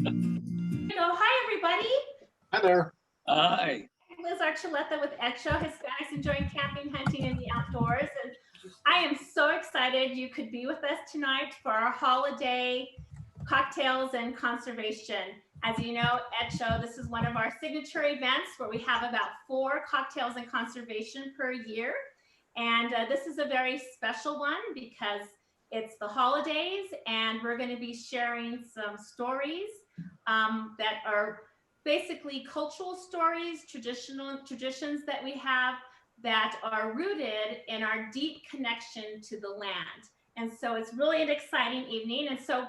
Hi, everybody. Hi there. Hi. Liz Archuleta with HECHO, Hispanics Enjoying Camping, Hunting, and the Outdoors. And I am so excited you could be with us tonight for our holiday cocktails and conservation. As you know, HECHO, this is one of our signature events where we have about 4 cocktails and conservation per year. And this is a very special one because it's the holidays and we're going to be sharing some stories that are basically cultural stories, traditions that we have that are rooted in our deep connection to the land. And so it's really an exciting evening. And so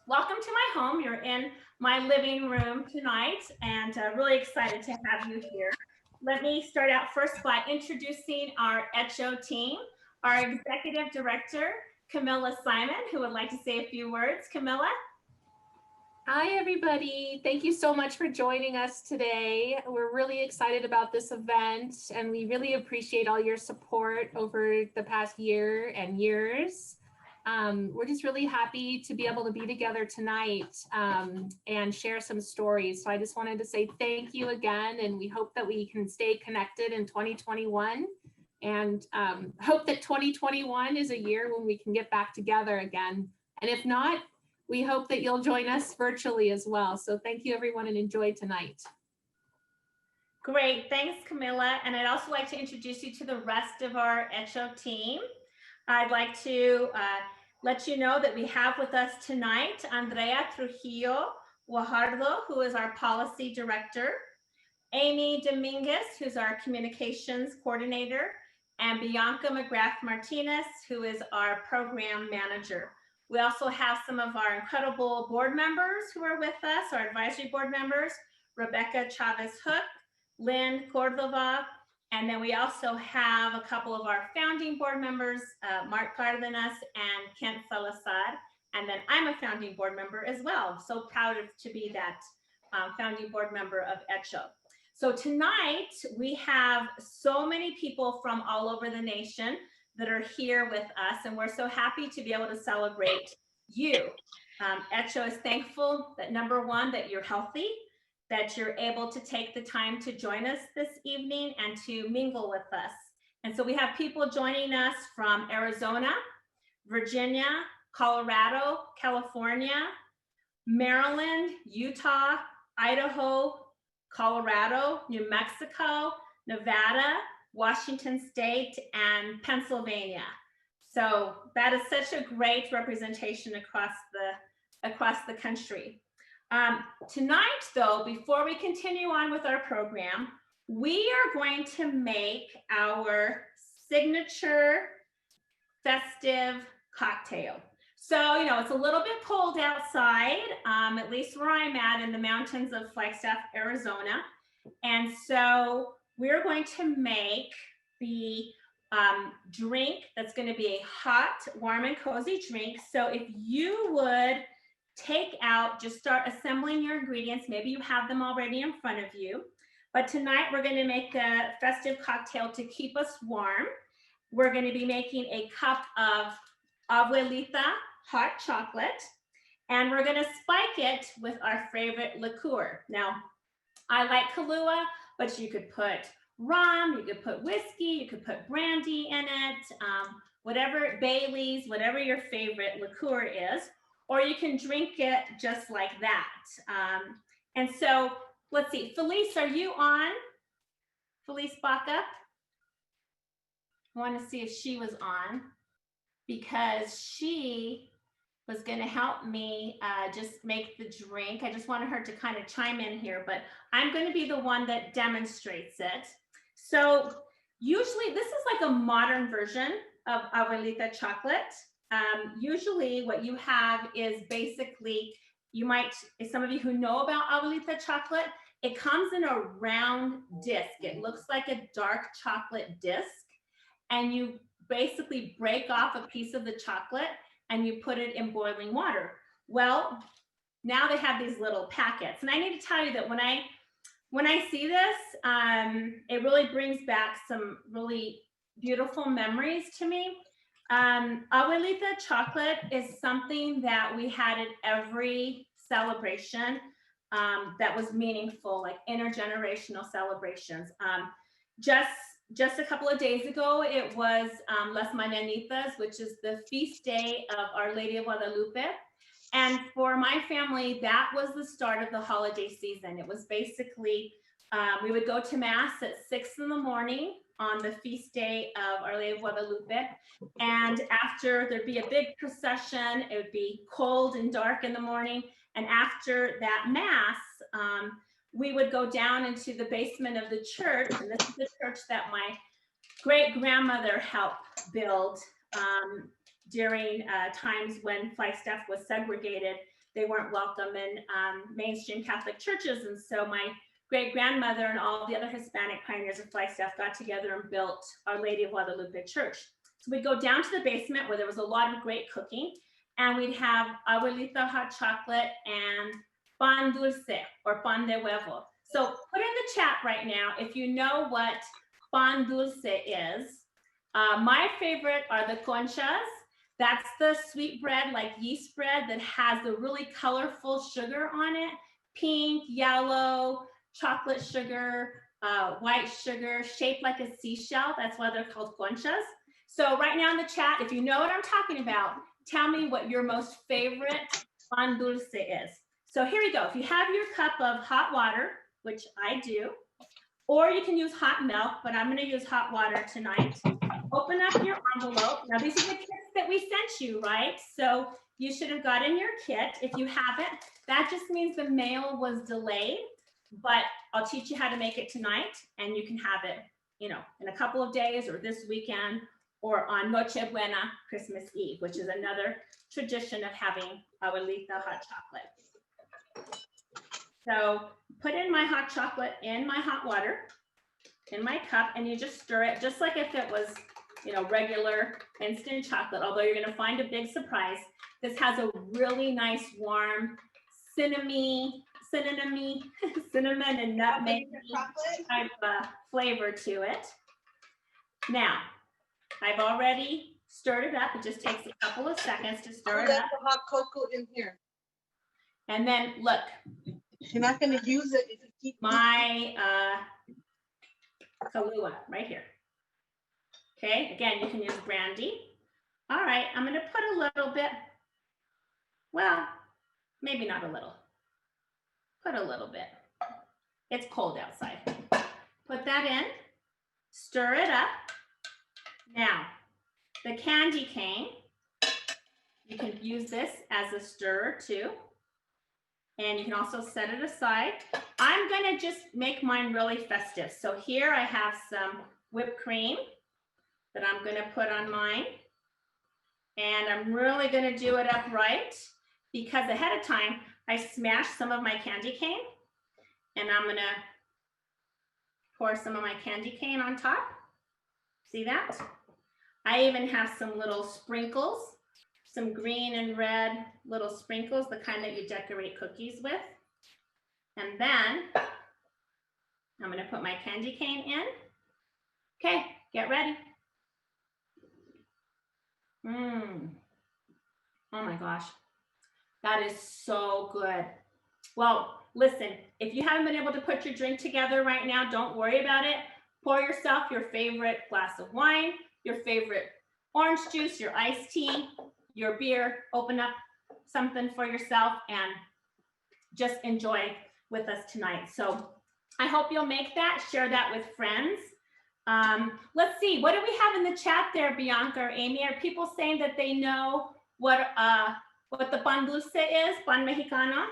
welcome to my home. You're in my living room tonight and really excited to have you here. Let me start out first by introducing our HECHO team, our executive director, Camilla Simon, who would like to say a few words. Camilla? Hi, everybody. Thank you so much for joining us today. We're really excited about this event, and we really appreciate all your support over the past year and years. We're just really happy to be able to be together tonight and share some stories. So I just wanted to say thank you again, and we hope that we can stay connected in 2021 and hope that 2021 is a year when we can get back together again. And if not, we hope that you'll join us virtually as well. So thank you, everyone, and enjoy tonight. Great, thanks, Camilla. And I'd also like to introduce you to the rest of our HECHO team. I'd like to let you know that we have with us tonight Andrea Trujillo Guajardo, who is our policy director, Amy Dominguez, who's our communications coordinator, and Bianca McGrath Martinez, who is our program manager. We also have some of our incredible board members who are with us, our advisory board members, Rebecca Chavez Hook, Lynn Cordova, and then we also have a couple of our founding board members, Mark Cardenas and Kent Salazar, and then I'm a founding board member as well. So proud to be that founding board member of HECHO. So tonight we have so many people from all over the nation that are here with us, and we're so happy to be able to celebrate you. HECHO is thankful that number one, that you're healthy, that you're able to take the time to join us this evening and to mingle with us. And so we have people joining us from Arizona, Virginia, Colorado, California, Maryland, Utah, Idaho, Colorado, New Mexico, Nevada, Washington State, and Pennsylvania. So that is such a great representation across the country. Tonight, though, before we continue on with our program, we are going to make our signature festive cocktail. So, you know, it's a little bit cold outside, at least where I'm at in the mountains of Flagstaff, Arizona. And so we're going to make the drink that's going to be a hot, warm, and cozy drink. So if you would take out, just start assembling your ingredients. Maybe you have them already in front of you. But tonight we're going to make a festive cocktail to keep us warm. We're going to be making a cup of Abuelita hot chocolate, and we're going to spike it with our favorite liqueur. Now, I like Kahlua, but you could put rum, you could put whiskey, you could put brandy in it, whatever, Bailey's, whatever your favorite liqueur is, or you can drink it just like that. And so let's see, Felice, are you on? Felice Baca? I want to see if she was on, because she was going to help me just make the drink. I just wanted her to kind of chime in here, but I'm going to be the one that demonstrates it. So usually this is like a modern version of Abuelita chocolate. Usually what you have is basically, you might, some of you who know about Abuelita chocolate, it comes in a round disc. It looks like a dark chocolate disc, and you basically break off a piece of the chocolate and you put it in boiling water. Well, now they have these little packets. And I need to tell you that when I see this, it really brings back some really beautiful memories to me. Abuelita chocolate is something that we had at every celebration that was meaningful, like intergenerational celebrations. Just a couple of days ago, it was Las Mañanitas, which is the feast day of Our Lady of Guadalupe. And for my family, that was the start of the holiday season. It was basically, we would go to Mass at 6 in the morning on the feast day of Our Lady of Guadalupe. And after, there'd be a big procession. It would be cold and dark in the morning. And after that Mass, we would go down into the basement of the church. And this is the church that my great-grandmother helped build during times when Flagstaff was segregated. They weren't welcome in mainstream Catholic churches. And so my great-grandmother and all the other Hispanic pioneers of Flagstaff got together and built Our Lady of Guadalupe Church. So we'd go down to the basement where there was a lot of great cooking, and we'd have Abuelita hot chocolate and pan dulce or pan de huevo. So put in the chat right now if you know what pan dulce is. My favorite are the conchas. That's the sweet bread, like yeast bread, that has the really colorful sugar on it. Pink, yellow, chocolate sugar, white sugar, shaped like a seashell. That's why they're called conchas. So right now in the chat, if you know what I'm talking about, tell me what your most favorite pan dulce is. So here we go. If you have your cup of hot water, which I do, or you can use hot milk, but I'm going to use hot water tonight. Open up your envelope. Now, these are the kits that we sent you, right? So you should have gotten your kit. If you haven't, that just means the mail was delayed, but I'll teach you how to make it tonight, and you can have it, you know, in a couple of days or this weekend or on Noche Buena, Christmas Eve, which is another tradition of having Abuelita hot chocolate. So put in my hot chocolate in my hot water, in my cup, and you just stir it just like if it was, you know, regular instant chocolate, although you're gonna find a big surprise. This has a really nice warm cinnamon and nutmeg type flavor to it. Now, I've already stirred it up. It just takes a couple of seconds to stir it up. The hot cocoa in here. And then look. You're not going to use it if you keep my Kahlua right here. Okay, again, you can use brandy. All right, I'm going to put a little bit, well, maybe not a little. Put a little bit. It's cold outside. Put that in, stir it up. Now, the candy cane, you can use this as a stirrer too. And you can also set it aside. I'm gonna just make mine really festive. So here I have some whipped cream that I'm gonna put on mine. And I'm really gonna do it up right because ahead of time, I smashed some of my candy cane, and I'm gonna pour some of my candy cane on top. See that? I even have some little sprinkles, some green and red little sprinkles, the kind that you decorate cookies with. And then I'm gonna put my candy cane in. Okay, get ready. Oh my gosh, that is so good. Well, listen, if you haven't been able to put your drink together right now, don't worry about it. Pour yourself your favorite glass of wine, your favorite orange juice, your iced tea, your beer, open up something for yourself and just enjoy with us tonight. So I hope you'll make that, share that with friends. Let's see, what do we have in the chat there, Bianca or Amy? Are people saying that they know what the pan dulce is, pan mexicano?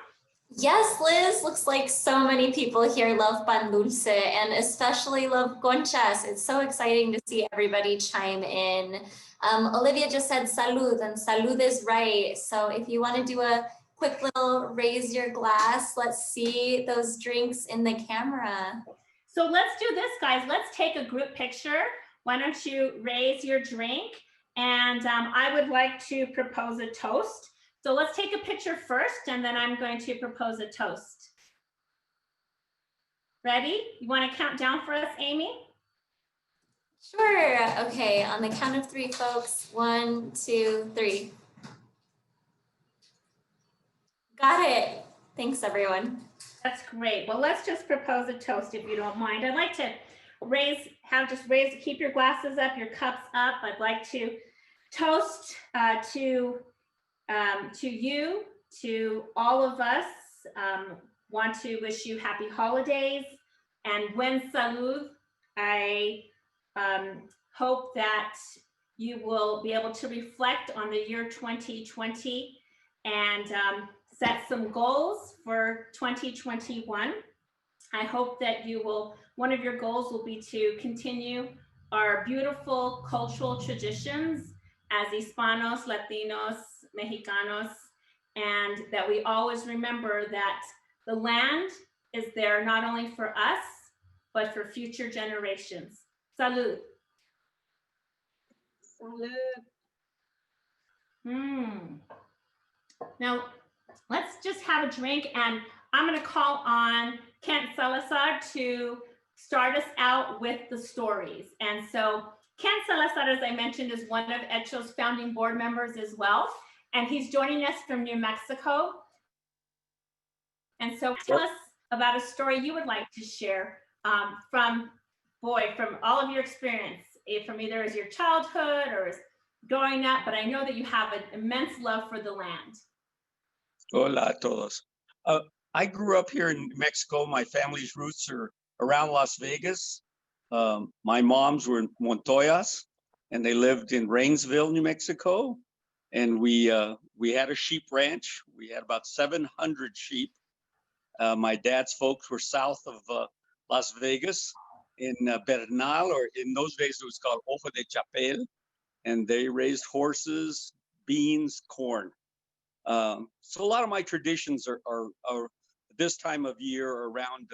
Yes, Liz, looks like so many people here love pan dulce and especially love conchas. It's so exciting to see everybody chime in. Olivia just said salud, and salud is right. So if you want to do a quick little raise your glass, let's see those drinks in the camera. So let's do this, guys. Let's take a group picture. Why don't you raise your drink? And I would like to propose a toast. So let's take a picture first, and then I'm going to propose a toast. Ready? You want to count down for us, Amy? Sure. Okay, on the count of 3, folks. 1, 2, 3. Got it. Thanks, everyone. That's great. Well, let's just propose a toast if you don't mind. I'd like to keep your glasses up, your cups up. I'd like to toast to you, to all of us. Want to wish you happy holidays and buen salud. I hope that you will be able to reflect on the year 2020 and set some goals for 2021. I hope that one of your goals will be to continue our beautiful cultural traditions as Hispanos, Latinos, Mexicanos, and that we always remember that the land is there not only for us, but for future generations. Salud. Salud. Now, let's just have a drink, and I'm going to call on Kent Salazar to start us out with the stories. And so Kent Salazar, as I mentioned, is one of HECHO's founding board members as well, and he's joining us from New Mexico. And so tell us about a story you would like to share from all of your experience, from either as your childhood or as growing up, but I know that you have an immense love for the land. Hola a todos. I grew up here in New Mexico. My family's roots are around Las Vegas. My moms were in Montoyas, and they lived in Rainsville, New Mexico. And we had a sheep ranch. We had about 700 sheep. My dad's folks were south of Las Vegas in Bernal, or in those days it was called Ojo de Chapel, and they raised horses, beans, corn. So a lot of my traditions are this time of year around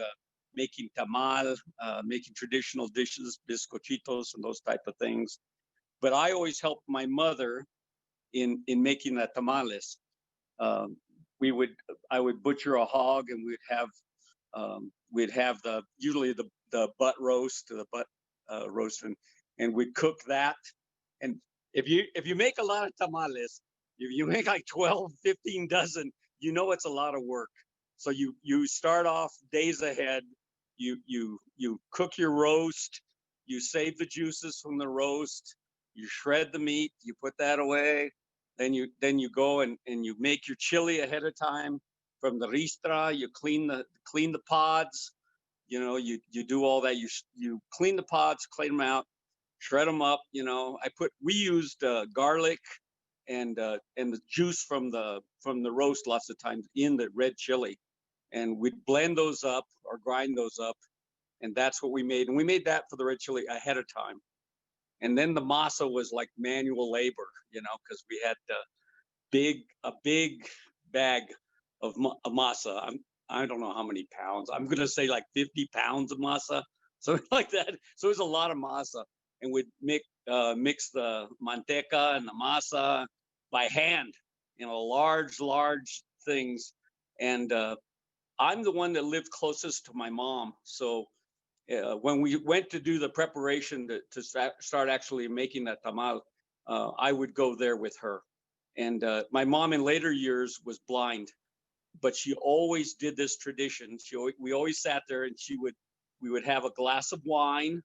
making tamal, making traditional dishes, bizcochitos, and those type of things. But I always helped my mother in making the tamales. I would butcher a hog, and we'd have usually the butt roast, and we'd cook that. And if you make a lot of tamales, if you make like 12, 15 dozen, you know it's a lot of work. So you start off days ahead. You cook your roast. You save the juices from the roast. You shred the meat. You put that away. Then you go and you make your chili ahead of time from the ristra. You clean the pods. You know, you do all that. You clean the pods, clean them out, shred them up. You know, we used garlic and the juice from the roast lots of times in the red chili, and we'd blend those up or grind those up, and that's what we made. And we made that for the red chili ahead of time. And then the masa was like manual labor, you know, because we had a big bag of masa. I don't know how many pounds. I'm gonna say like 50 pounds of masa, something like that. So it was a lot of masa, and we'd mix the manteca and the masa by hand, you know, large things. And I'm the one that lived closest to my mom, so when we went to do the preparation to start actually making that tamal, I would go there with her. And my mom in later years was blind, but she always did this tradition. We always sat there, and we would have a glass of wine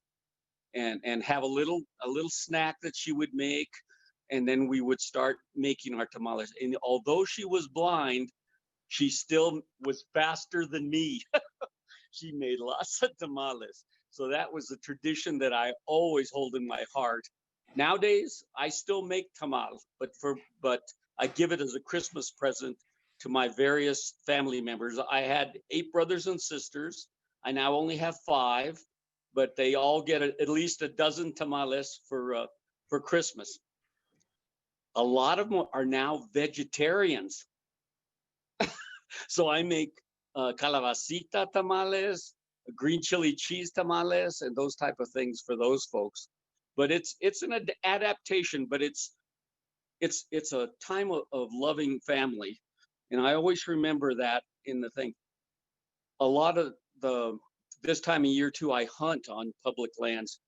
and have a little snack that she would make, and then we would start making our tamales. And although she was blind, she still was faster than me. She made lots of tamales. So that was a tradition that I always hold in my heart. Nowadays, I still make tamales, but I give it as a Christmas present to my various family members. I had 8 brothers and sisters. I now only have 5, but they all get at least a dozen tamales for Christmas. A lot of them are now vegetarians. So I make calabacita tamales, green chili cheese tamales, and those type of things for those folks. But it's an adaptation, but it's a time of loving family. And I always remember that in the thing. A lot of this time of year too, I hunt on public lands.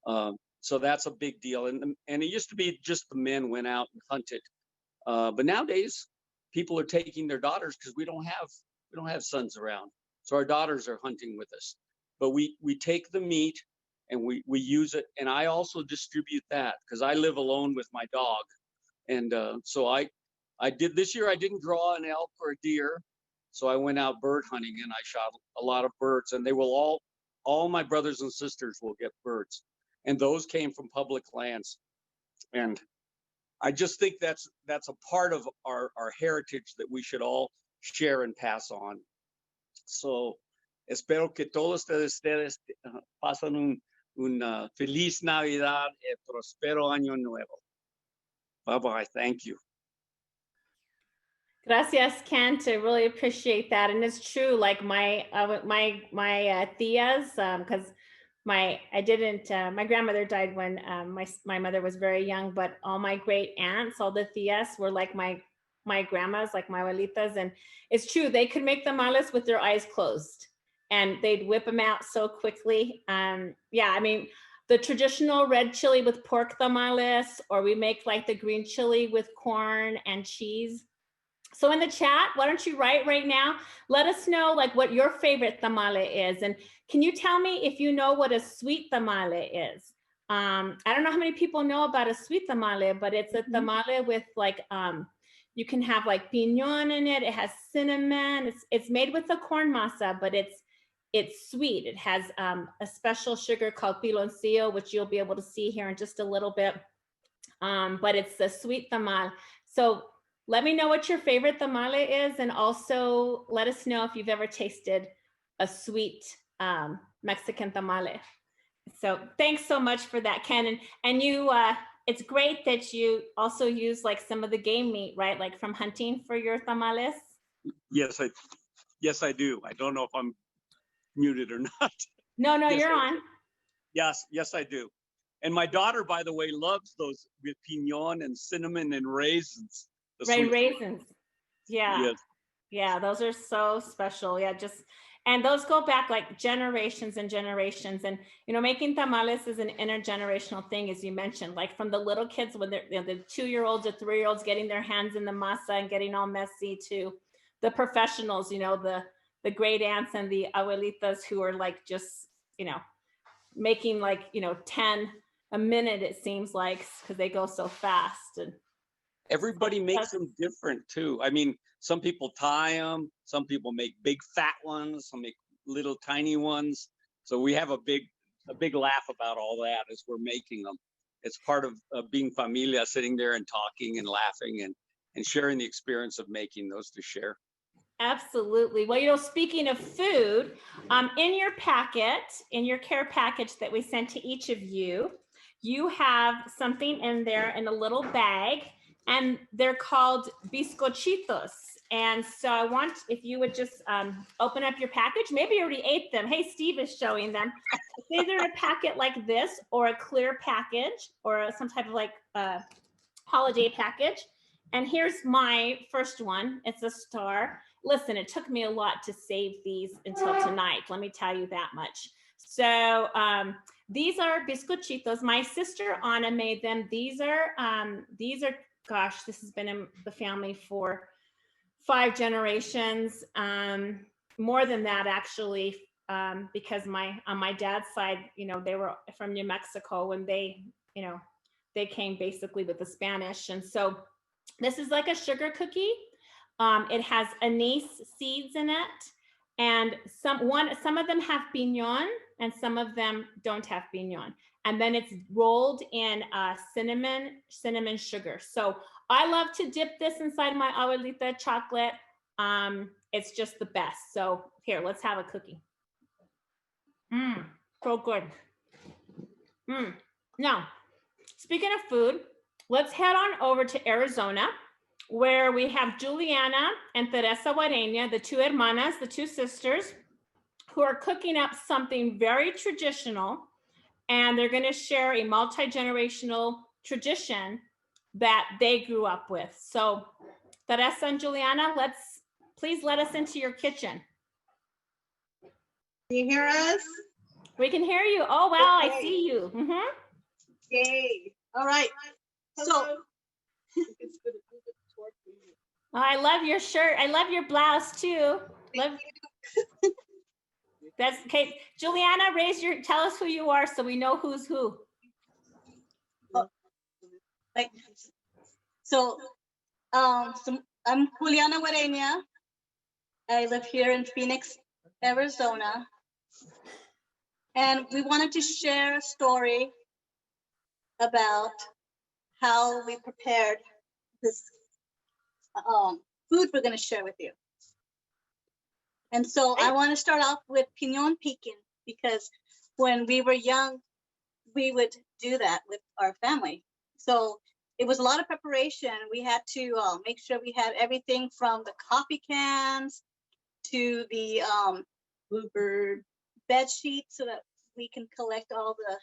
So that's a big deal. And it used to be just the men went out and hunted. But nowadays, people are taking their daughters because we don't have We don't have sons around. So our daughters are hunting with us. But we take the meat and we use it. And I also distribute that because I live alone with my dog. And so I did this year, I didn't draw an elk or a deer. So I went out bird hunting and I shot a lot of birds, and they will all my brothers and sisters will get birds. And those came from public lands. And I just think that's a part of our heritage that we should all share and pass on. So espero que todos ustedes pasen un feliz Navidad y prospero año nuevo. Bye-bye. Thank you. Gracias, Kent. I really appreciate that. And it's true, like my tias, because my grandmother died when my mother was very young, but all my great aunts, all the tias were like my grandmas, like my abuelitas. And it's true, they could make tamales with their eyes closed and they'd whip them out so quickly. Yeah, I mean, the traditional red chili with pork tamales, or we make like the green chili with corn and cheese. So in the chat, why don't you write right now? Let us know like what your favorite tamale is. And can you tell me if you know what a sweet tamale is? I don't know how many people know about a sweet tamale, but it's a tamale with like, you can have like pinyon in it. It has cinnamon. It's made with the corn masa, but it's sweet. It has a special sugar called piloncillo, which you'll be able to see here in just a little bit. But it's a sweet tamale. So let me know what your favorite tamale is, and also let us know if you've ever tasted a sweet Mexican tamale. So thanks so much for that, Ken. And you, it's great that you also use like some of the game meat, right? Like from hunting for your tamales. Yes, I do. I don't know if I'm muted or not. No, Yes, you're on. Yes, I do. And my daughter, by the way, loves those with pinon and cinnamon and raisins. Raisins. Yeah. Yes. Yeah, those are so special. Yeah, and those go back like generations and generations. And, you know, making tamales is an intergenerational thing, as you mentioned, like from the little kids when they're, you know, the 2-year-olds or 3-year-olds getting their hands in the masa and getting all messy, to the professionals, you know, the great aunts and the abuelitas who are like just, you know, making like, you know, 10 a minute, it seems like, because they go so fast. And everybody makes them different too. I mean, some people tie them, some people make big fat ones, some make little tiny ones. So we have a big laugh about all that as we're making them. It's part of being familia, sitting there and talking and laughing and sharing the experience of making those to share. Absolutely. Well, you know, speaking of food, in your packet, in your care package that we sent to each of you, you have something in there in a little bag, and they're called bizcochitos. And so I want, if you would just open up your package. Maybe you already ate them. Hey, Steve is showing them. It's either a packet like this or a clear package or some type of like holiday package. And here's my first one. It's a star. Listen, it took me a lot to save these until tonight. Let me tell you that much. So these are bizcochitos. My sister Anna made them. These are, gosh, this has been in the family for 5 generations, more than that actually, because on my dad's side, you know, they were from New Mexico when they, you know, they came basically with the Spanish. And so this is like a sugar cookie. It has anise seeds in it, and some of them have piñón and some of them don't have piñón. And then it's rolled in cinnamon sugar. So I love to dip this inside my abuelita chocolate. It's just the best. So here, let's have a cookie. So good. Now, speaking of food, let's head on over to Arizona, where we have Juliana and Theresa Huereña, the 2 hermanas, the 2 sisters, who are cooking up something very traditional, and they're going to share a multi-generational tradition that they grew up with. So Teresa and Juliana, please let us into your kitchen. Can you hear us? We can hear you. Oh, wow, Okay. I see you. Yay. All right. So Oh, I love your shirt. I love your blouse too. That's okay. Juliana, tell us who you are so we know who's who. Like, so, I'm Juliana Huereña. I live here in Phoenix, Arizona. And we wanted to share a story about how we prepared this food we're going to share with you. And so I want to start off with piñón picking, because when we were young, we would do that with our family. So it was a lot of preparation. We had to make sure we had everything from the coffee cans to the bluebird bed sheets so that we can collect all the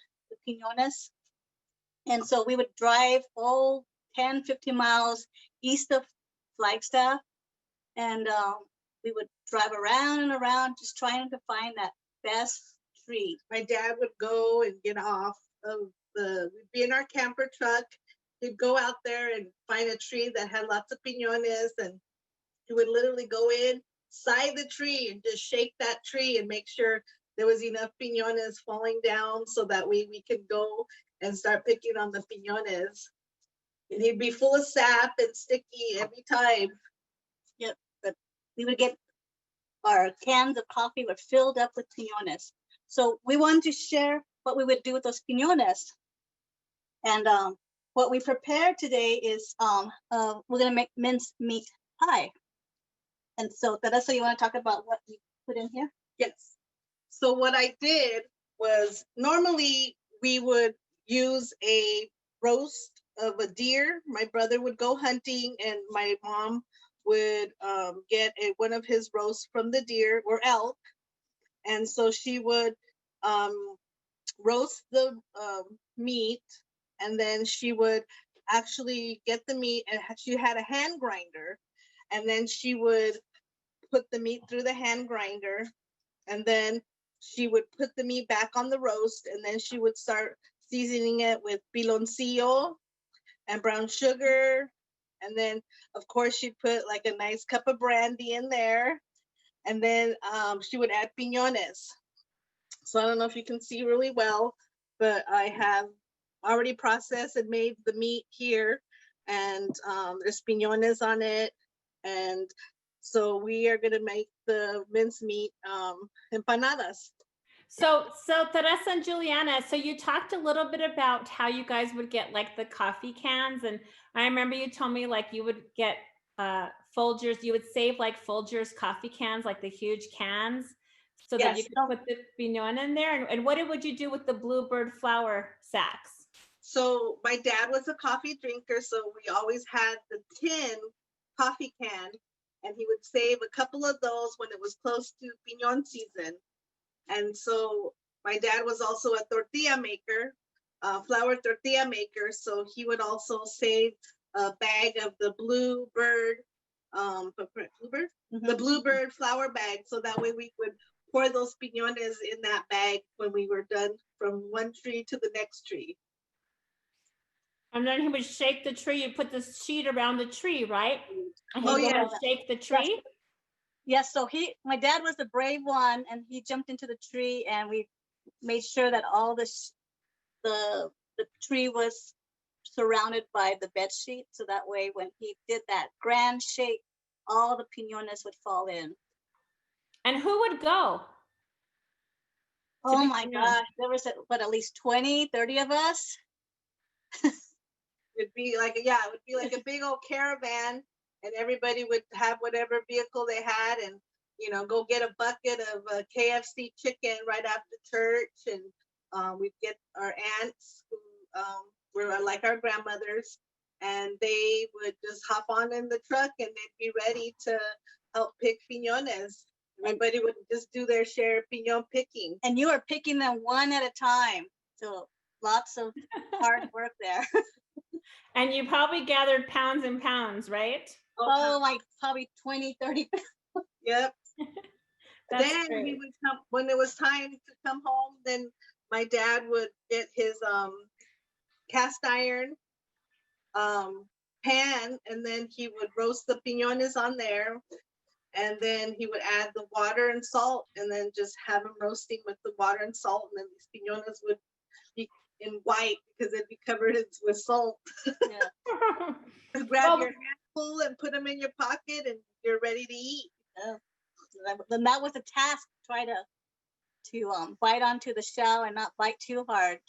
piñones. And so we would drive 10, 15 miles east of Flagstaff, and we would drive around and around just trying to find that best tree. My dad would go and get off of we'd be in our camper truck. He'd go out there and find a tree that had lots of piñones, and he would literally go inside the tree and just shake that tree and make sure there was enough piñones falling down so that we could go and start picking on the piñones. And he'd be full of sap and sticky every time. Yep, but we would get our cans of coffee were filled up with piñones. So we wanted to share what we would do with those piñones. And what we prepared today is we're gonna make mince-meat pie. And so Teresa, you want to talk about what you put in here? Yes. So what I did was, normally we would use a roast of a deer. My brother would go hunting and my mom would get one of his roasts from the deer or elk. And so she would roast the meat, and then she would actually get the meat, and she had a hand grinder, and then she would put the meat through the hand grinder, and then she would put the meat back on the roast, and then she would start seasoning it with piloncillo and brown sugar. And then of course she'd put like a nice cup of brandy in there, and then she would add piñones. So I don't know if you can see really well, but I have already processed and made the meat here, and there's piñones on it. And so we are gonna make the mincemeat empanadas. So Teresa and Juliana, so you talked a little bit about how you guys would get like the coffee cans, and I remember you told me like you would get Folgers, you would save like Folgers coffee cans, like the huge cans, so that you could put the piñon in there. And what would you do with the bluebird flour sacks? So my dad was a coffee drinker, so we always had the tin coffee can, and he would save a couple of those when it was close to piñon season. And so my dad was also a tortilla maker, flour tortilla maker. So he would also save a bag of the bluebird, the bluebird flour bag. So that way we would pour those piñones in that bag when we were done from one tree to the next tree. And then he would shake the tree. You put the sheet around the tree, right? And Oh, he'd go yeah. and shake the tree. Yes, so my dad was the brave one, and he jumped into the tree, and we made sure that all the tree was surrounded by the bed sheet, so that way when he did that grand shake, all the piñones would fall in. And who would go? Oh my gosh, there was at least 20, 30 of us. It'd be like, yeah, it would be like a big old caravan, and everybody would have whatever vehicle they had, and go get a bucket of KFC chicken right after church. And we'd get our aunts who were like our grandmothers, and they would just hop on in the truck and they'd be ready to help pick piñones. Everybody would just do their share of piñon picking. And you were picking them one at a time. So lots of hard work there. And you probably gathered pounds and pounds, right? Oh, like probably 20, 30. Yep. That's Then we great. would come when it was time to come home. Then my dad would get his cast iron pan, and then he would roast the piñones on there. and then he would add the water and salt, and then just have them roasting with the water and salt, and then these piñones would be in white because they'd be covered with salt. Yeah. Just grab Well, your handful and put them in your pocket, and you're ready to eat. Then that was a task. Try to bite onto the shell and not bite too hard.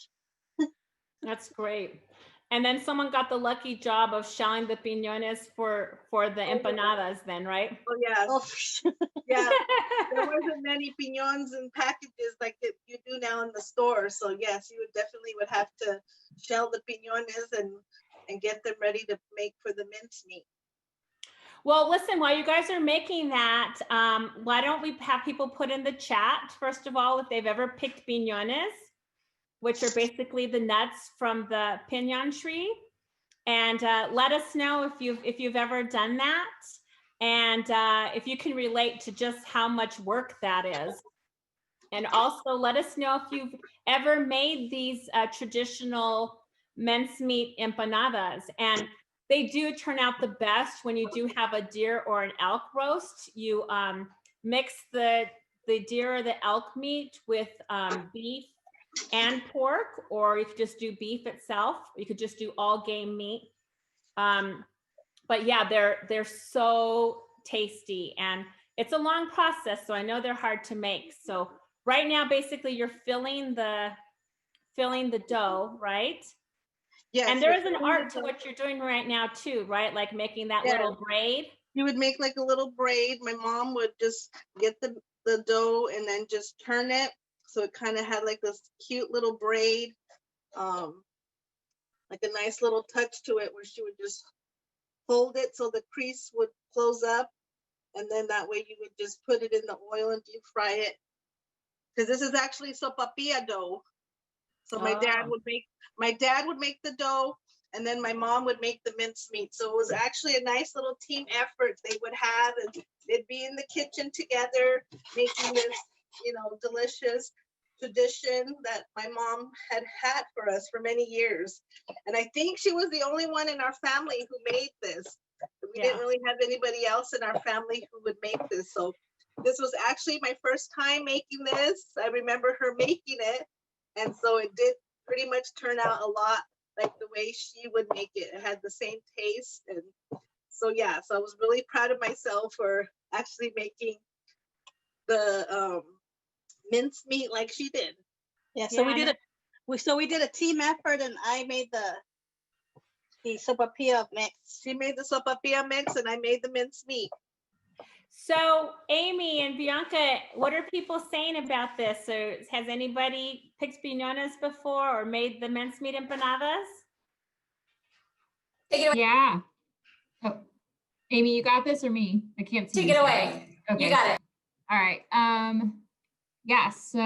That's great. And then someone got the lucky job of shelling the piñones for the empanadas then, right? Oh yes, Oh, yeah. There wasn't many piñons and packages like that you do now in the store. So yes, you would have to shell the piñones and get them ready to make for the mincemeat. Well, listen, while you guys are making that, why don't we have people put in the chat, first of all, if they've ever picked piñones, which are basically the nuts from the piñon tree. And let us know if you've ever done that. And if you can relate to just how much work that is. And also let us know if you've ever made these traditional mincemeat empanadas. And they do turn out the best when you do have a deer or an elk roast. You mix the deer or the elk meat with beef and pork, or you could just do beef itself. You could just do all game meat. But yeah, they're so tasty, and it's a long process, so I know they're hard to make. So right now, basically, you're filling the dough, right? Yes. And there is an art to what you're doing right now too, right? Like making that little braid. You would make like a little braid. My mom would just get the dough and then just turn it. So it kind of had like this cute little braid, like a nice little touch to it, where she would just fold it so the crease would close up. And then that way you would just put it in the oil and deep fry it. Because this is actually sopapilla dough. So my dad would make the dough, and then my mom would make the mincemeat. So it was actually a nice little team effort they would have, and they'd be in the kitchen together making this, delicious tradition that my mom had for us for many years. And I think she was the only one in our family who made this. We didn't really have anybody else in our family who would make this. So this was actually my first time making this. I remember her making it. And so it did pretty much turn out a lot like the way she would make it. It had the same taste. And so, yeah, so I was really proud of myself for actually making the mincemeat like she did. Yeah, so we did a team effort, and I made the sopapilla mix. She made the sopapilla mix, and I made the mincemeat. So Amy and Bianca, what are people saying about this? So has anybody picked piñones before or made the mincemeat empanadas? Take it away. Yeah. Oh, Amy, you got this or me? I can't see. Take it away. Okay. You got it. All right. Yeah, so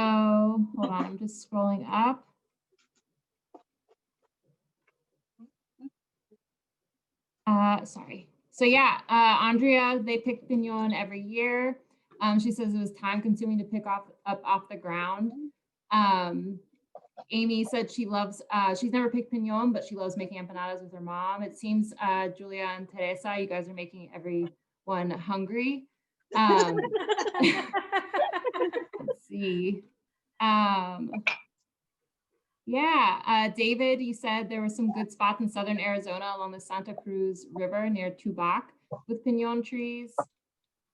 hold on, I'm just scrolling up. Sorry. So yeah, Andrea, they pick piñon every year. She says it was time consuming to pick up off the ground. Amy said she loves, she's never picked piñon, but she loves making empanadas with her mom. It seems, Julia and Teresa, you guys are making everyone hungry. Let's see. David, you said there were some good spots in southern Arizona along the Santa Cruz River near Tubac with piñon trees.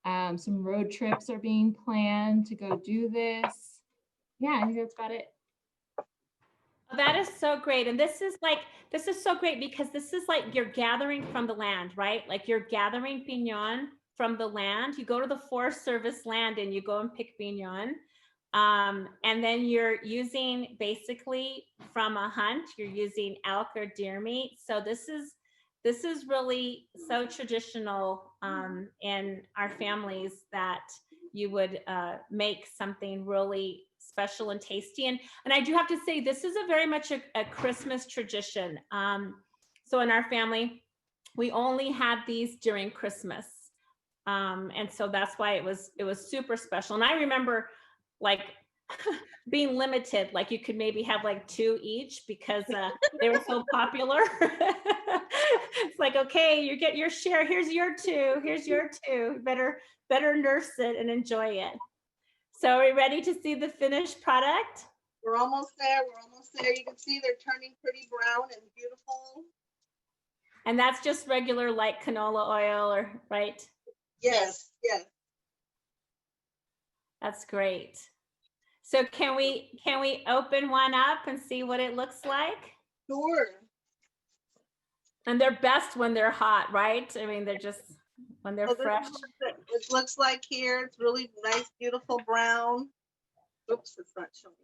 Some road trips are being planned to go do this. Yeah, I think that's about it. That is so great. And this is so great because this is like you're gathering from the land, right? Like you're gathering piñon from the land. You go to the Forest Service land and you go and pick piñon. And then you're using basically from a hunt, you're using elk or deer meat. So this is really so traditional in our families that you would make something really special and tasty. And I do have to say, this is a very much a Christmas tradition. So in our family, we only had these during Christmas. And so that's why it was super special. And I remember like being limited, like you could maybe have like 2 each because they were so popular. It's like, okay, you get your share. Here's your 2. Here's your 2. Better nurse it and enjoy it. So are we ready to see the finished product? We're almost there. We're almost there. You can see they're turning pretty brown and beautiful. And that's just regular like canola oil, or right? Yes, yes. That's great. So can we open one up and see what it looks like? Sure. And they're best when they're hot, right? I mean, they're just when they're So this is fresh. what it looks like here. It's really nice, beautiful brown. Oops, it's not showing.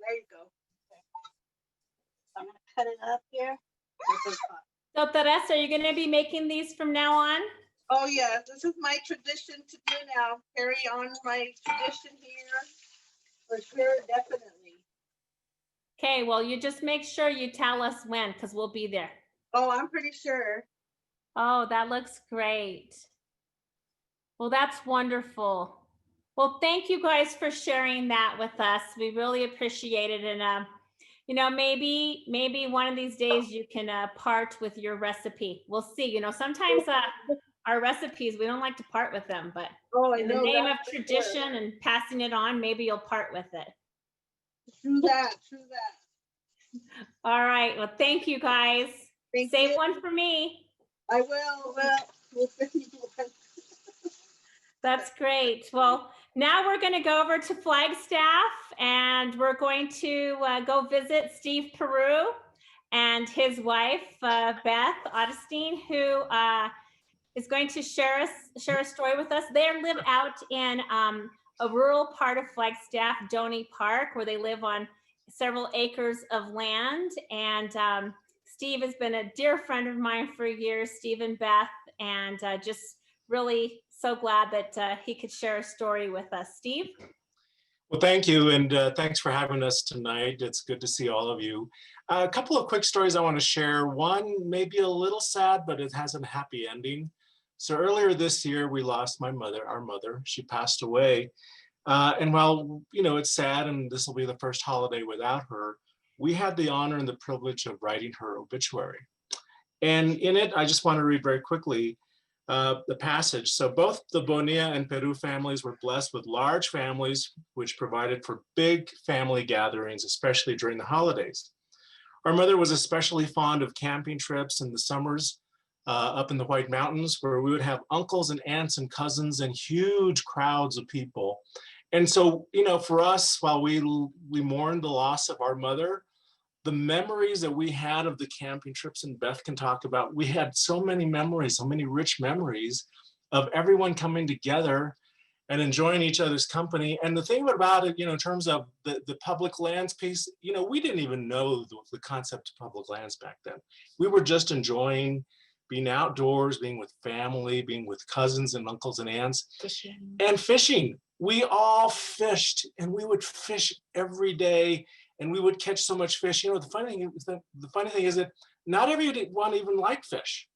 There you go. I'm gonna cut it up here. This is hot. So Teresa, are you going to be making these from now on? Oh yes, this is my tradition to do now. Carry on my tradition here. For sure, definitely. Okay, well, you just make sure you tell us when, because we'll be there. Oh, I'm pretty sure. Oh, that looks great. Well, that's wonderful. Well, thank you guys for sharing that with us. We really appreciate it. And, you know, maybe one of these days you can part with your recipe. We'll see. You know, sometimes our recipes, we don't like to part with them, but Oh, I in the know. name of that for tradition sure. and passing it on, maybe you'll part with it. True that, true that. All right. Well, thank you guys. Thank Save you. one for me. I will. Well, we'll see. That's great. Well, now we're going to go over to Flagstaff and we're going to go visit Steve Peru and his wife, Beth Augustine, who is going to share a story with us. They live out in a rural part of Flagstaff, Doney Park, where they live on several acres of land. And Steve has been a dear friend of mine for years, Steve and Beth, and just really so glad that he could share a story with us. Steve? Well, thank you, and thanks for having us tonight. It's good to see all of you. A couple of quick stories I want to share. One may be a little sad, but it has a happy ending. So earlier this year, we lost our mother. She passed away. And while, you know, it's sad and this will be the first holiday without her, we had the honor and the privilege of writing her obituary. And in it, I just want to read very quickly the passage. So both the Bonilla and Peru families were blessed with large families, which provided for big family gatherings, especially during the holidays. Our mother was especially fond of camping trips in the summers up in the White Mountains, where we would have uncles and aunts and cousins and huge crowds of people. And so, you know, for us, while we mourned the loss of our mother, the memories that we had of the camping trips, and Beth can talk about, we had so many memories, so many rich memories of everyone coming together and enjoying each other's company. And the thing about it, you know, in terms of the public lands piece, you know, we didn't even know the concept of public lands back then. We were just enjoying being outdoors, being with family, being with cousins and uncles and aunts, and fishing. We all fished, and we would fish every day. And we would catch so much fish. You know, the funny thing is that not everyone even liked fish.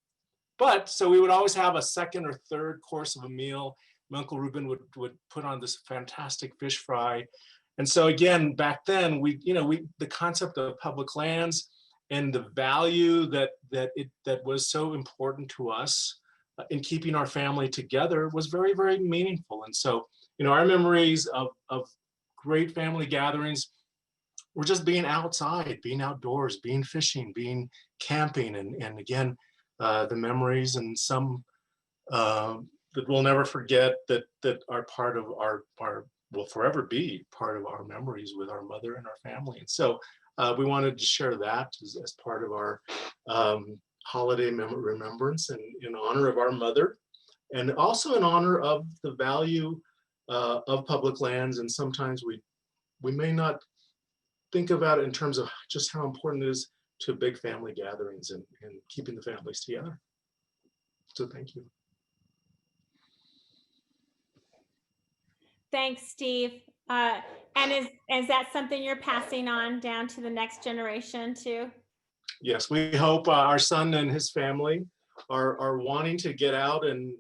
But so we would always have a second or third course of a meal. My Uncle Reuben would put on this fantastic fish fry. And so again, back then, the concept of public lands and the value that was so important to us in keeping our family together was very, very meaningful. And so, you know, our memories of great family gatherings, we're just being outside, being outdoors, being fishing, being camping, and again, the memories and some that we'll never forget that are part of our will forever be part of our memories with our mother and our family. And so we wanted to share that as part of our holiday remembrance and in honor of our mother, and also in honor of the value of public lands. And sometimes we may not think about it in terms of just how important it is to big family gatherings and keeping the families together. So thank you. Thanks, Steve. And is that something you're passing on down to the next generation too? Yes, we hope our son and his family are wanting to get out, and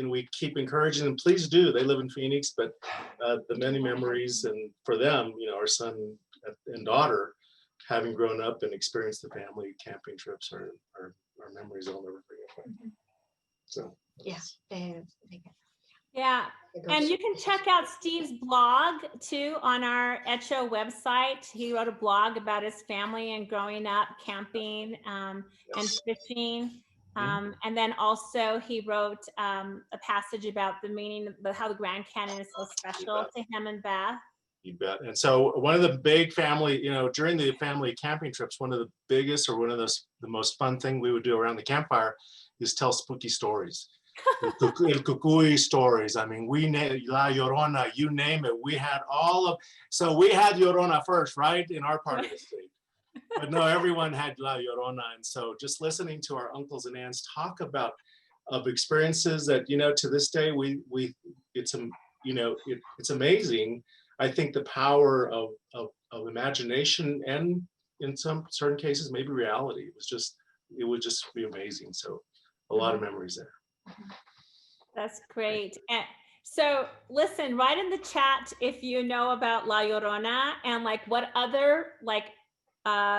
we keep encouraging them, please do. They live in Phoenix, but the many memories, and for them, our son and daughter, having grown up and experienced the family camping trips are memories I'll never forget. So Yes. Yeah. And you can check out Steve's blog too on our HECHO website. He wrote a blog about his family and growing up camping and fishing. And then also he wrote a passage about the meaning of how the Grand Canyon is so special to him and Beth. You bet. And so one of the big family, during the family camping trips, one of the biggest or one of the most fun thing we would do around the campfire is tell spooky stories. El Cucuy stories. I mean, La Llorona, you name it. We had so we had Llorona first, right? In our part of the state. But no, everyone had La Llorona. And so just listening to our uncles and aunts talk about experiences that, to this day, it's amazing. I think the power of imagination and in some certain cases, maybe reality. It would just be amazing. So a lot of memories there. That's great. And so listen, write in the chat if you know about La Llorona and like what other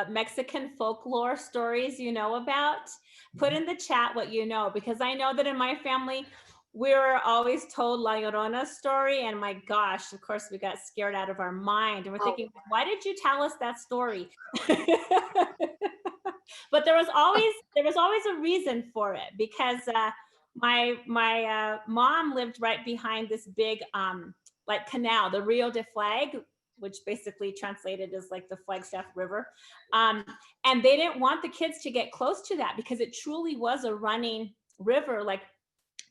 Mexican folklore stories you know about. Put in the chat what you know, because I know that in my family, we were always told La Llorona story, and my gosh, of course, we got scared out of our mind, and we're thinking, why did you tell us that story? But there was always a reason for it, because my mom lived right behind this big canal, the Rio de Flag, which basically translated as like the Flagstaff River, and they didn't want the kids to get close to that because it truly was a running river, like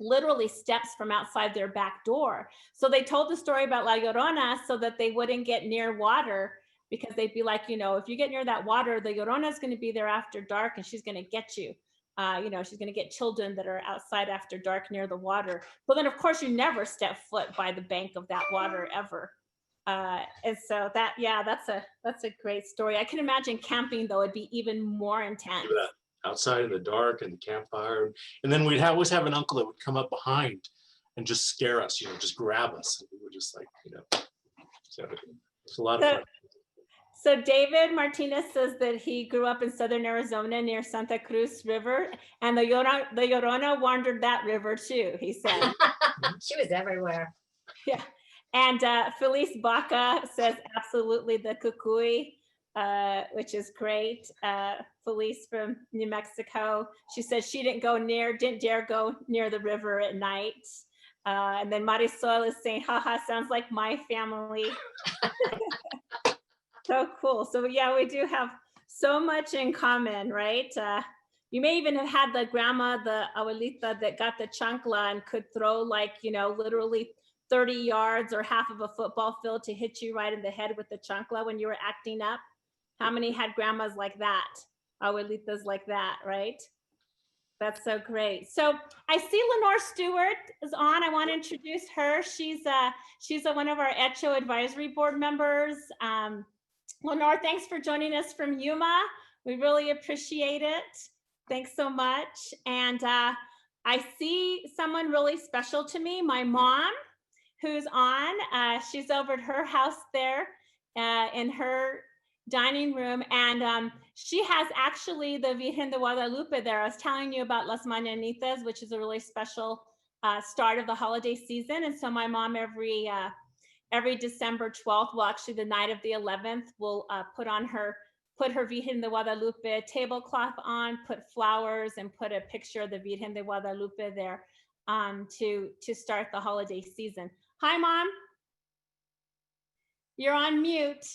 literally steps from outside their back door. So they told the story about La Llorona so that they wouldn't get near water, because they'd be like, if you get near that water, the Llorona is going to be there after dark and she's going to get you. She's going to get children that are outside after dark near the water. But then of course you never step foot by the bank of that water ever. And so that's a great story. I can imagine camping though, it'd be even more intense. Outside in the dark and the campfire. And then we'd always have an uncle that would come up behind and just scare us, just grab us. And we were just like, so it's a lot of fun. So David Martinez says that he grew up in southern Arizona near Santa Cruz River, and the Llorona wandered that river too, he said. She was everywhere. Yeah. And Felice Baca says absolutely the Cucuy, which is great. Felice from New Mexico. She says she didn't dare go near the river at night. And then Marisol is saying, haha, sounds like my family. So cool. So yeah, we do have so much in common, right? You may even have had the grandma, the abuelita that got the chancla and could throw literally 30 yards or half of a football field to hit you right in the head with the chancla when you were acting up. How many had grandmas like that? Abuelitas like that, right? That's so great. So I see Lenore Stewart is on. I want to introduce her. She's one of our HECHO advisory board members. Lenore, thanks for joining us from Yuma. We really appreciate it. Thanks so much. And I see someone really special to me, my mom, who's on. She's over at her house there in her dining room, and she has actually the Virgen de Guadalupe there. I was telling you about Las Mañanitas, which is a really special start of the holiday season. And so my mom every December 12th, well, actually the night of the 11th, will put her Virgen de Guadalupe tablecloth on, put flowers, and put a picture of the Virgen de Guadalupe there to start the holiday season. Hi, Mom. You're on mute.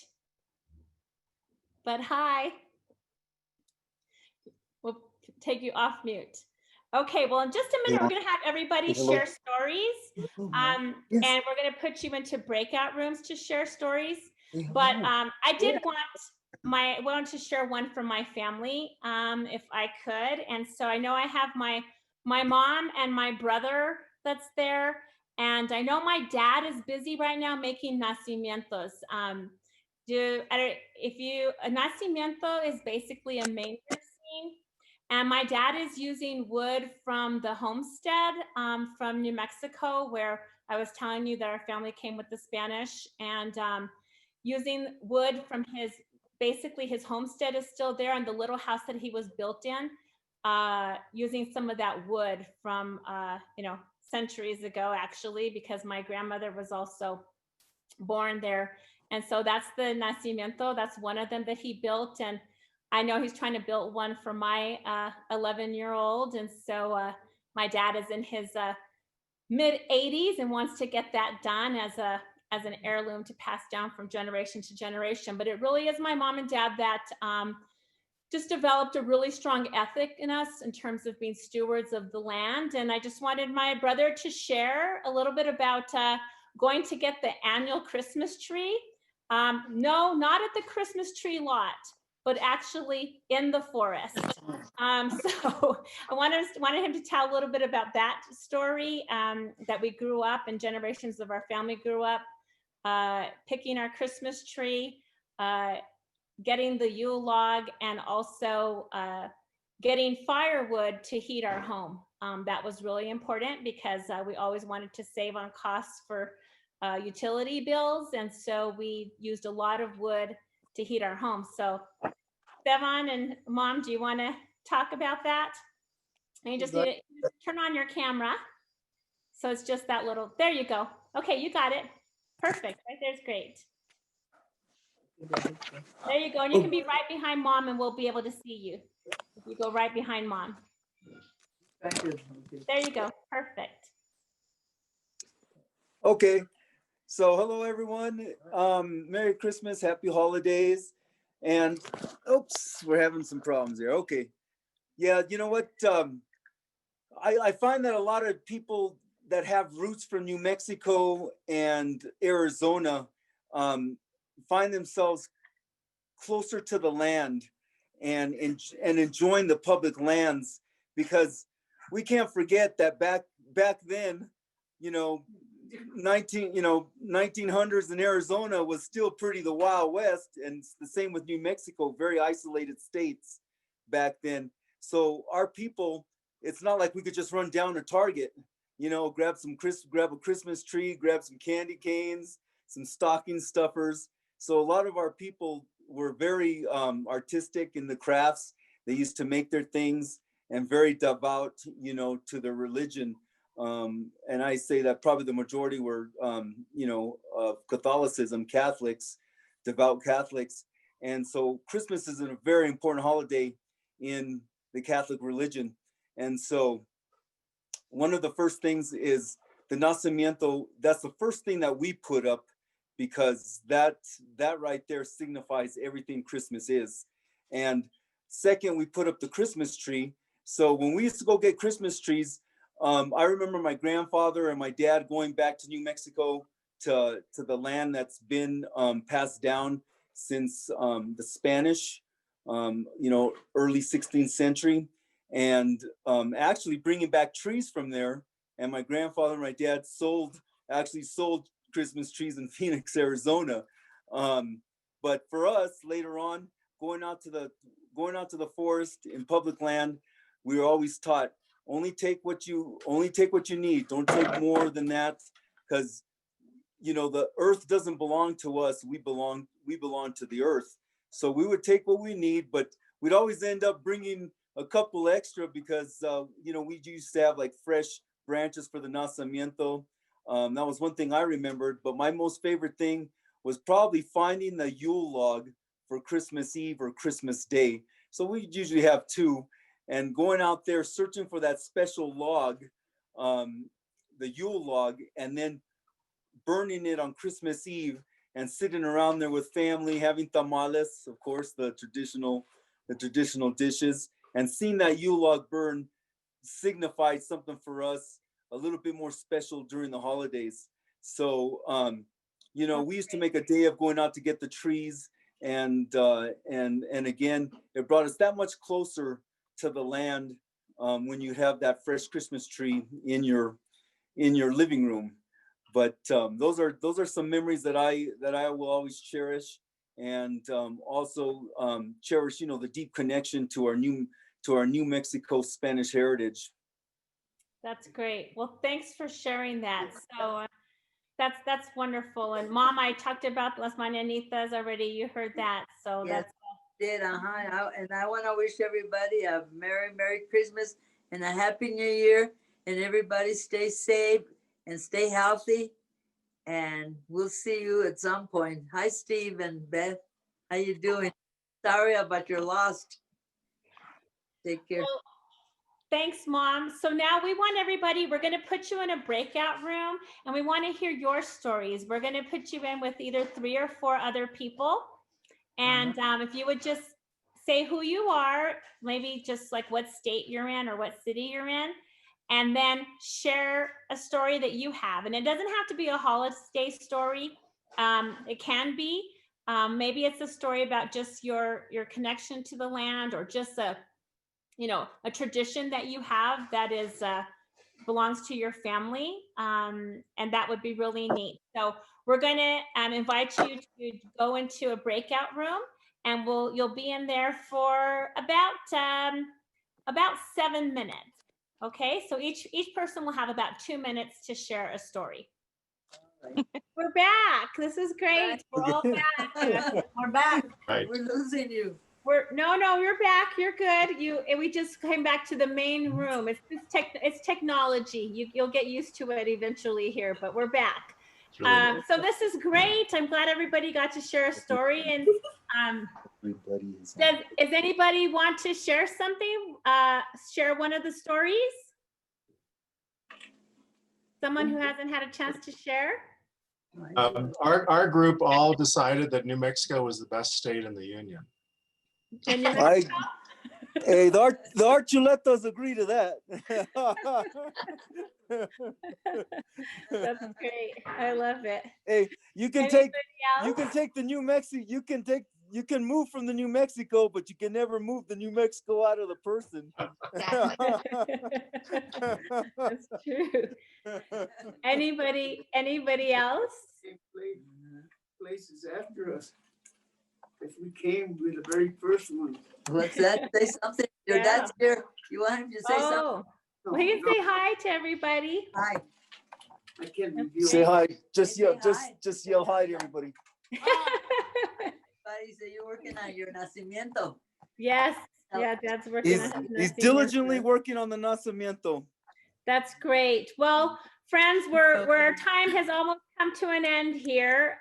But hi. We'll take you off mute. Okay, well, in just a minute, we're going to have everybody share stories. And we're going to put you into breakout rooms to share stories. But I wanted to share one from my family, if I could. And so I know I have my mom and my brother that's there. And I know my dad is busy right now making nacimientos. A nacimiento is basically a manger scene. And my dad is using wood from the homestead from New Mexico, where I was telling you that our family came with the Spanish, and using wood from basically his homestead is still there, and the little house that he was built in, using some of that wood from, centuries ago, actually, because my grandmother was also born there. And so that's the nacimiento. That's one of them that he built. And I know he's trying to build one for my 11-year-old. And so my dad is in his mid 80s and wants to get that done as an heirloom to pass down from generation to generation. But it really is my mom and dad that just developed a really strong ethic in us in terms of being stewards of the land. And I just wanted my brother to share a little bit about going to get the annual Christmas tree. No, not at the Christmas tree lot, but actually in the forest. So I wanted him to tell a little bit about that story, that we grew up and generations of our family grew up picking our Christmas tree, getting the Yule log, and also getting firewood to heat our home. That was really important because we always wanted to save on costs for utility bills. And so we used a lot of wood to heat our home. So Stefan and Mom, do you want to talk about that? And you just need to turn on your camera. So it's just that little, there you go. Okay, you got it. Perfect, right there's great. There you go, and you can be right behind Mom and we'll be able to see you. If you go right behind Mom. Thank you. There you go, perfect. Okay, so hello everyone. Merry Christmas, happy holidays. And oops, we're having some problems here. Okay, yeah, you know what? I find that a lot of people that have roots from New Mexico and Arizona find themselves closer to the land and enjoying the public lands, because we can't forget that back then, 1900s in Arizona was still pretty the Wild West, and it's the same with New Mexico, very isolated states back then. So our people, it's not like we could just run down to Target, grab a Christmas tree, grab some candy canes, some stocking stuffers. So a lot of our people were very artistic in the crafts. They used to make their things and very devout, to their religion. And I say that probably the majority were, of Catholicism, Catholics, devout Catholics. And so Christmas is a very important holiday in the Catholic religion. And so one of the first things is the nacimiento. That's the first thing that we put up, because that right there signifies everything Christmas is. And second, we put up the Christmas tree. So when we used to go get Christmas trees, I remember my grandfather and my dad going back to New Mexico to the land that's been passed down since the Spanish, early 16th century, and actually bringing back trees from there. And my grandfather and my dad actually sold Christmas trees in Phoenix, Arizona. But for us later on, going out to the forest in public land, we were always taught, only take what you need. Don't take more than that, because the earth doesn't belong to us. We belong to the earth. So we would take what we need, but we'd always end up bringing a couple extra, because we used to have like fresh branches for the nacimiento. That was one thing I remembered. But my most favorite thing was probably finding the Yule log for Christmas Eve or Christmas Day. So we usually have two. And going out there searching for that special log, the Yule log, and then burning it on Christmas Eve and sitting around there with family, having tamales, of course, the traditional dishes, and seeing that Yule log burn signified something for us a little bit more special during the holidays. So, we used to make a day of going out to get the trees, and again, it brought us that much closer to the land when you have that fresh Christmas tree in your living room. But those are some memories that I will always cherish, and also cherish the deep connection to to our New Mexico Spanish heritage. That's great. Well, thanks for sharing that. So that's wonderful. And Mom, I talked about Las Mañanitas already. You heard that. So Yes, that's did, and I want to wish everybody a Merry Christmas and a Happy New Year, and everybody stay safe and stay healthy, and we'll see you at some point. Hi, Steve and Beth. How you doing? Sorry about your loss. Take care. Well, thanks, Mom. So now we want everybody, we're going to put you in a breakout room and we want to hear your stories. We're going to put you in with either 3 or 4 other people. And if you would just say who you are, maybe just like what state you're in or what city you're in, and then share a story that you have. And it doesn't have to be a holiday story. It can be, maybe it's a story about just your connection to the land, or just a tradition that you have that is belongs to your family, and that would be really neat. So we're going to invite you to go into a breakout room, and you'll be in there for about 7 minutes. Okay, so each person will have about 2 minutes to share a story. We're back. This is great. We're all back. We're back. Right. We're losing you. No, you're back. You're good. We just came back to the main room. It's technology. You'll get used to it eventually here, but we're back. Really So this is great. I'm glad everybody got to share a story. And does anybody want to share something? Share one of the stories? Someone who hasn't had a chance to share? Our group all decided that New Mexico was the best state in the union. In New Mexico? Hey, the Archuletos agree to that. That's great. I love it. Hey, you can take the New Mexico, you can move from the New Mexico, but you can never move the New Mexico out of the person. That's true. Anybody else? Places after us. If we came, we're the very first one. What's that? Say something. Your dad's here. You want him to say something? Oh, well, you can say hi to everybody. Hi. I can't reveal. Say hi. Just Say yell, hi. just yell hi to everybody. Buddy, so you're working on your nacimiento. Yes. Yeah, Dad's working on his He's nacimiento. diligently working on the nacimiento. That's great. Well, friends, our time has almost come to an end here.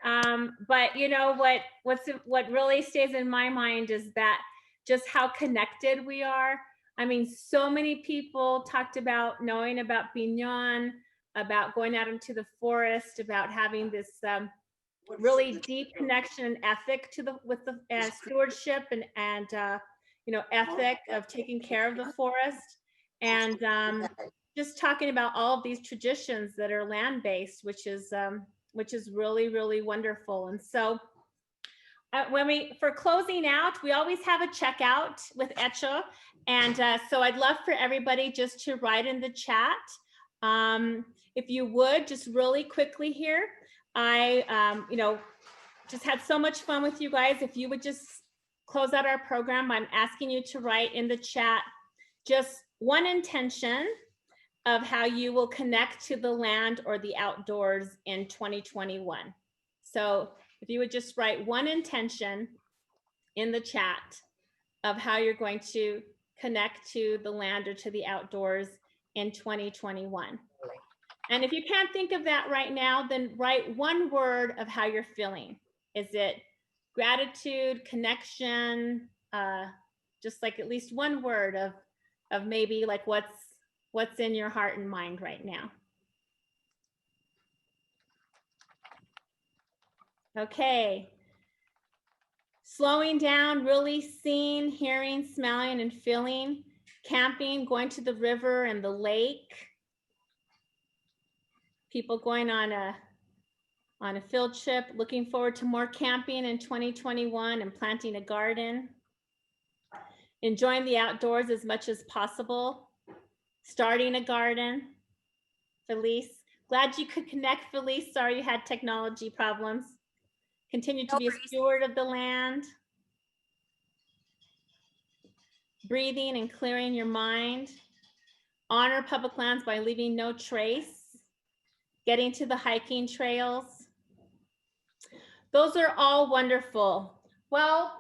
But you know what really stays in my mind is that just how connected we are. I mean, so many people talked about knowing about pinyon, about going out into the forest, about having this really deep connection and ethic with the stewardship and ethic of taking care of the forest, and just talking about all of these traditions that are land-based, which is really, really wonderful. And so for closing out, we always have a checkout with HECHO. And so I'd love for everybody just to write in the chat. If you would, just really quickly here. I, just had so much fun with you guys. If you would just close out our program, I'm asking you to write in the chat just one intention of how you will connect to the land or the outdoors in 2021. So if you would just write one intention in the chat of how you're going to connect to the land or to the outdoors in 2021. And if you can't think of that right now, then write one word of how you're feeling. Is it gratitude, connection, just like at least one word of maybe like what's in your heart and mind right now. Okay. Slowing down, really seeing, hearing, smelling, and feeling. Camping, going to the river and the lake. People going on a field trip, looking forward to more camping in 2021 and planting a garden. Enjoying the outdoors as much as possible. Starting a garden. Felice, glad you could connect, Felice. Sorry you had technology problems. Continue to be a steward of the land. breathing and clearing your mind. Honor public lands by leaving no trace. Getting to the hiking trails. Those are all wonderful. Well,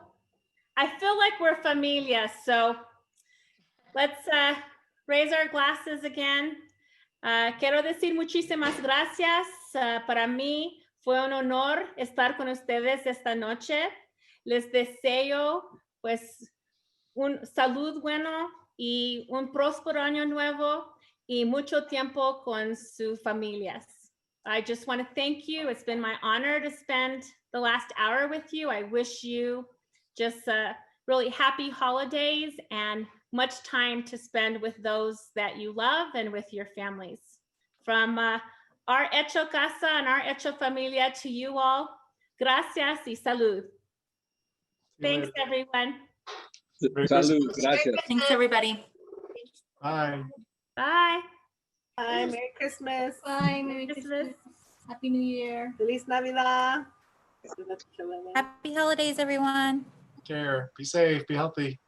I feel like we're familia, so let's raise our glasses again. Quiero decir muchísimas gracias. Para mí fue un honor estar con ustedes esta noche. Les deseo pues un salud bueno y un próspero año nuevo y mucho tiempo con sus familias. I just want to thank you. It's been my honor to spend the last hour with you. I wish you just really happy holidays and much time to spend with those that you love and with your families. From our Hecho Casa and our Hecho Familia to you all, gracias y salud. Thanks, everyone. Salud, gracias. Thanks, everybody. Bye. Bye. Bye, Merry Christmas. Bye. Merry Christmas. Happy New Year. Feliz Navidad. Happy holidays, everyone. Take care. Be safe. Be healthy.